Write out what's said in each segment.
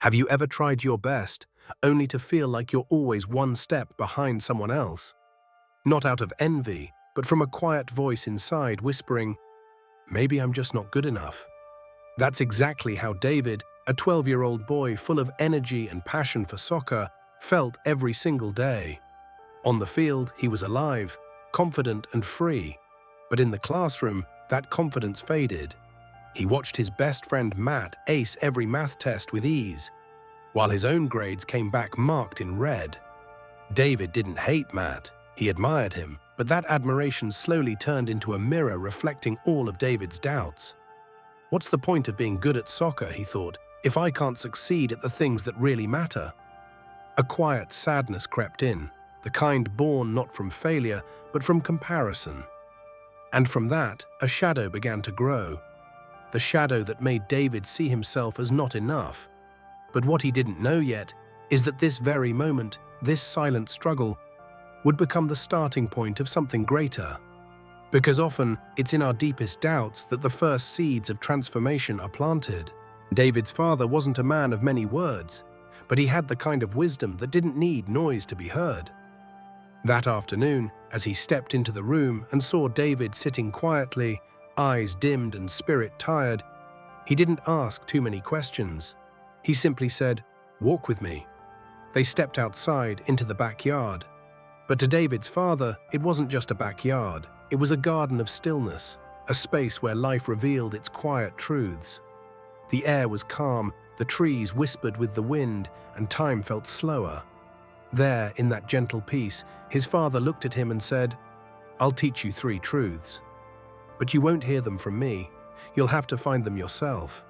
Have you ever tried your best, only to feel like you're always one step behind someone else? Not out of envy, but from a quiet voice inside whispering, maybe I'm just not good enough. That's exactly how David, a 12-year-old boy full of energy and passion for soccer, felt every single day. On the field, he was alive, confident and free. But in the classroom, that confidence faded. He watched his best friend Matt ace every math test with ease, while his own grades came back marked in red. David didn't hate Matt, he admired him, but that admiration slowly turned into a mirror reflecting all of David's doubts. What's the point of being good at soccer, he thought, if I can't succeed at the things that really matter? A quiet sadness crept in, the kind born not from failure, but from comparison. And from that, a shadow began to grow. The shadow that made David see himself as not enough. But what he didn't know yet is that this very moment, this silent struggle, would become the starting point of something greater. Because often, it's in our deepest doubts that the first seeds of transformation are planted. David's father wasn't a man of many words, but he had the kind of wisdom that didn't need noise to be heard. That afternoon, as he stepped into the room and saw David sitting quietly, eyes dimmed and spirit tired, he didn't ask too many questions. He simply said, "Walk with me." They stepped outside into the backyard. But to David's father, it wasn't just a backyard. It was a garden of stillness, a space where life revealed its quiet truths. The air was calm, the trees whispered with the wind, and time felt slower. There, in that gentle peace, his father looked at him and said, "I'll teach you 3 truths. But you won't hear them from me. You'll have to find them yourself."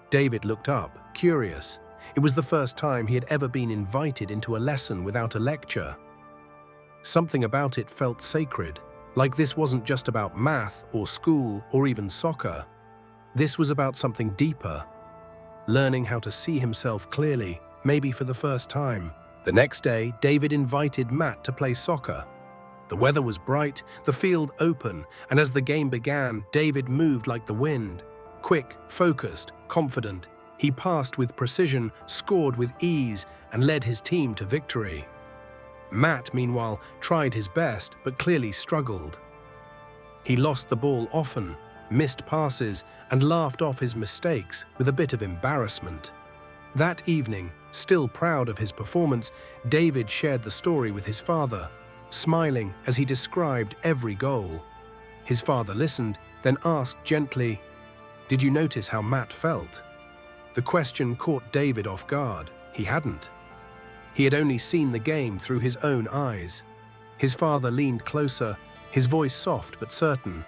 David looked up, curious. It was the first time he had ever been invited into a lesson without a lecture. Something about it felt sacred, like this wasn't just about math or school or even soccer. This was about something deeper, learning how to see himself clearly, maybe for the first time. The next day, David invited Matt to play soccer. The weather was bright, the field open, and as the game began, David moved like the wind. Quick, focused, confident, he passed with precision, scored with ease, and led his team to victory. Matt, meanwhile, tried his best but clearly struggled. He lost the ball often, missed passes, and laughed off his mistakes with a bit of embarrassment. That evening, still proud of his performance, David shared the story with his father, smiling as he described every goal. His father listened, then asked gently, "Did you notice how Matt felt?" The question caught David off guard. He hadn't. He had only seen the game through his own eyes. His father leaned closer, his voice soft but certain.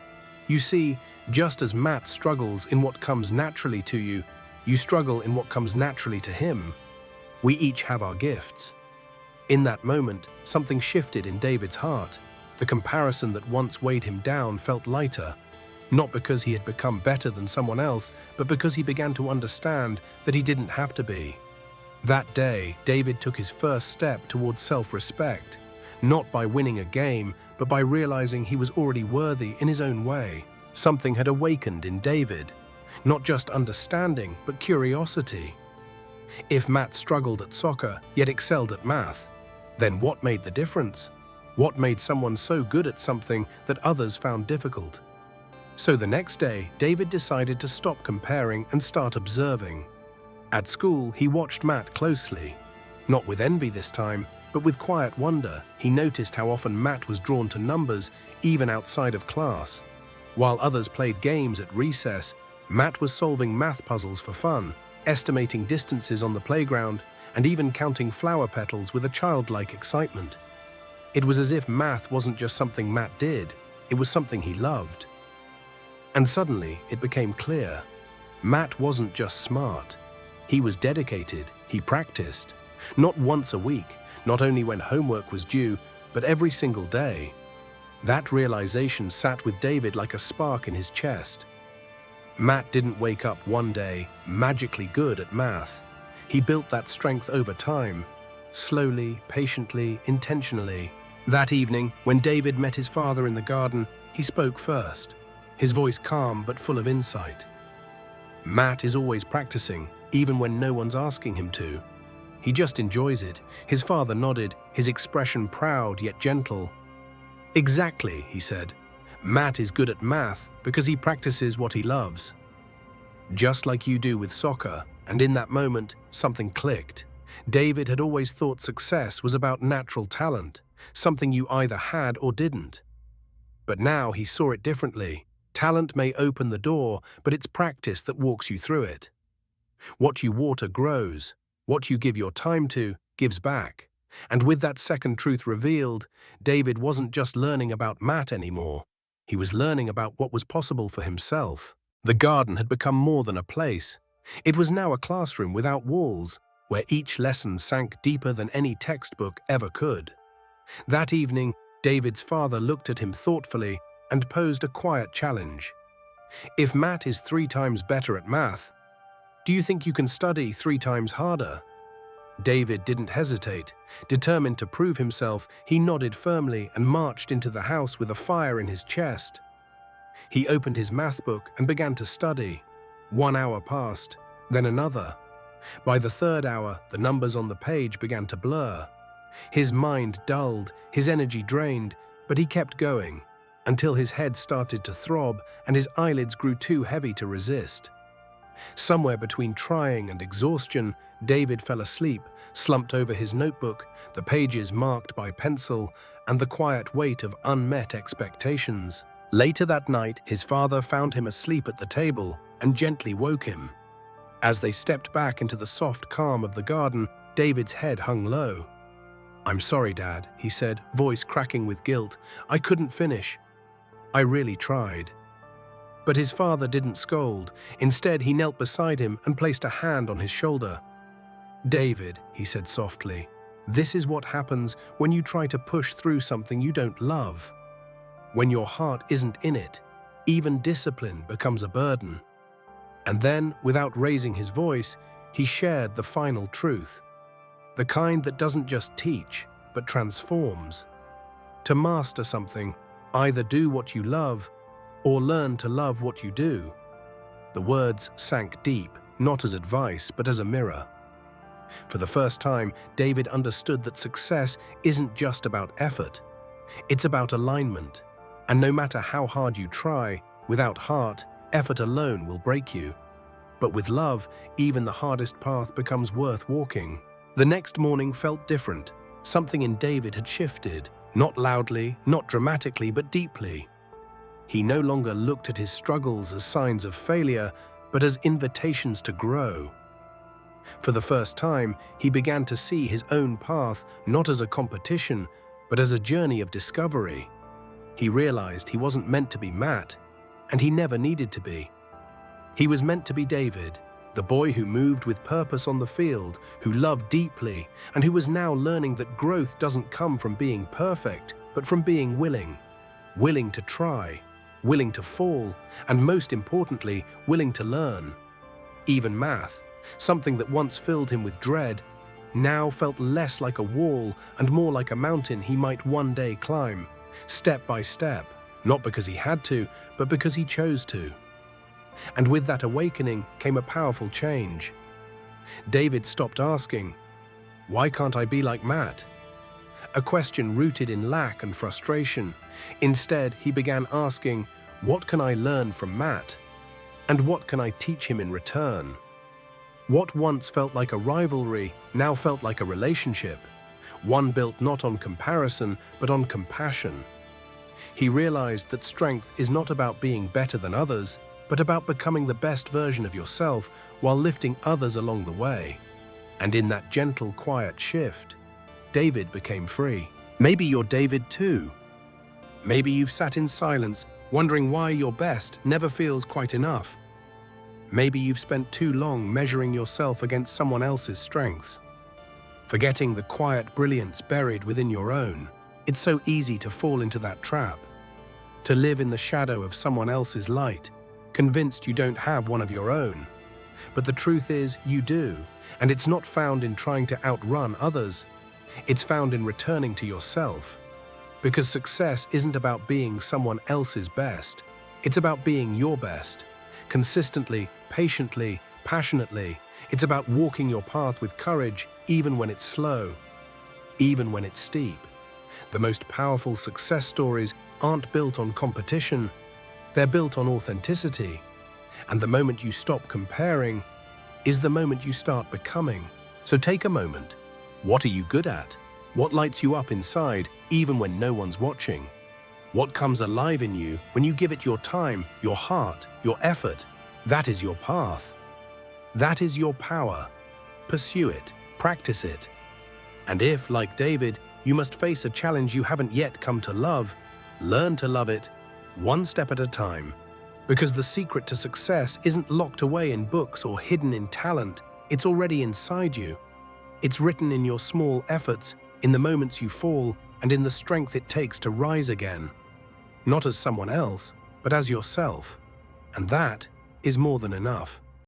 "You see, just as Matt struggles in what comes naturally to you, you struggle in what comes naturally to him. We each have our gifts." In that moment, something shifted in David's heart. The comparison that once weighed him down felt lighter, not because he had become better than someone else, but because he began to understand that he didn't have to be. That day, David took his first step towards self-respect, not by winning a game, but by realizing he was already worthy in his own way. Something had awakened in David, not just understanding, but curiosity. If Matt struggled at soccer, yet excelled at math, then what made the difference? What made someone so good at something that others found difficult? So the next day, David decided to stop comparing and start observing. At school, he watched Matt closely. Not with envy this time, but with quiet wonder. He noticed how often Matt was drawn to numbers, even outside of class. While others played games at recess, Matt was solving math puzzles for fun, estimating distances on the playground, and even counting flower petals with a childlike excitement. It was as if math wasn't just something Matt did, it was something he loved. And suddenly, it became clear. Matt wasn't just smart. He was dedicated, he practiced. Not once a week, not only when homework was due, but every single day. That realization sat with David like a spark in his chest. Matt didn't wake up one day magically good at math. He built that strength over time, slowly, patiently, intentionally. That evening, when David met his father in the garden, he spoke first, his voice calm but full of insight. "Matt is always practicing. even when no one's asking him to. He just enjoys it. His father nodded, his expression proud yet gentle. "Exactly," he said. "Matt is good at math because he practices what he loves. Just like you do with soccer." And in that moment, something clicked. David had always thought success was about natural talent, something you either had or didn't. But now he saw it differently. Talent may open the door, but it's practice that walks you through it. What you water grows. What you give your time to gives back. And with that second truth revealed, David wasn't just learning about Matt anymore. He was learning about what was possible for himself. The garden had become more than a place. It was now a classroom without walls, where each lesson sank deeper than any textbook ever could. That evening, David's father looked at him thoughtfully and posed a quiet challenge. "If Matt is 3 times better at math, do you think you can study 3 times harder?" David didn't hesitate. Determined to prove himself, he nodded firmly and marched into the house with a fire in his chest. He opened his math book and began to study. 1 hour passed, then another. By the 3rd hour, the numbers on the page began to blur. His mind dulled, his energy drained, but he kept going, until his head started to throb and his eyelids grew too heavy to resist. Somewhere between trying and exhaustion, David fell asleep, slumped over his notebook, the pages marked by pencil, and the quiet weight of unmet expectations. Later that night, his father found him asleep at the table and gently woke him. As they stepped back into the soft calm of the garden, David's head hung low. "I'm sorry, Dad," he said, voice cracking with guilt. "I couldn't finish. I really tried." But his father didn't scold. Instead, he knelt beside him and placed a hand on his shoulder. "David," he said softly, "this is what happens when you try to push through something you don't love. When your heart isn't in it, even discipline becomes a burden." And then, without raising his voice, he shared the final truth. The kind that doesn't just teach, but transforms. To master something, either do what you love, or learn to love what you do. The words sank deep, not as advice, but as a mirror. For the first time, David understood that success isn't just about effort. It's about alignment. And no matter how hard you try, without heart, effort alone will break you. But with love, even the hardest path becomes worth walking. The next morning felt different. Something in David had shifted, not loudly, not dramatically, but deeply. He no longer looked at his struggles as signs of failure, but as invitations to grow. For the first time, he began to see his own path not as a competition, but as a journey of discovery. He realized he wasn't meant to be Matt, and he never needed to be. He was meant to be David, the boy who moved with purpose on the field, who loved deeply, and who was now learning that growth doesn't come from being perfect, but from being willing. Willing to try, willing to fall, and most importantly, willing to learn. Even math, something that once filled him with dread, now felt less like a wall and more like a mountain he might one day climb, step by step, not because he had to, but because he chose to. And with that awakening came a powerful change. David stopped asking, "Why can't I be like Matt?" A question rooted in lack and frustration. Instead, he began asking, "What can I learn from Matt? And what can I teach him in return?" What once felt like a rivalry now felt like a relationship, one built not on comparison, but on compassion. He realized that strength is not about being better than others, but about becoming the best version of yourself while lifting others along the way. And in that gentle, quiet shift, David became free. Maybe you're David too. Maybe you've sat in silence, wondering why your best never feels quite enough. Maybe you've spent too long measuring yourself against someone else's strengths, forgetting the quiet brilliance buried within your own. It's so easy to fall into that trap, to live in the shadow of someone else's light, convinced you don't have one of your own. But the truth is, you do, and it's not found in trying to outrun others. It's found in returning to yourself. Because success isn't about being someone else's best. It's about being your best. Consistently, patiently, passionately, It's about walking your path with courage, even when it's slow, even when it's steep. The most powerful success stories aren't built on competition, they're built on authenticity. And the moment you stop comparing is the moment you start becoming. So take a moment. What are you good at? What lights you up inside, even when no one's watching? What comes alive in you when you give it your time, your heart, your effort? That is your path. That is your power. Pursue it, practice it. And if, like David, you must face a challenge you haven't yet come to love, learn to love it, one step at a time. Because the secret to success isn't locked away in books or hidden in talent, it's already inside you. It's written in your small efforts, in the moments you fall, and in the strength it takes to rise again. Not as someone else, but as yourself. And that is more than enough.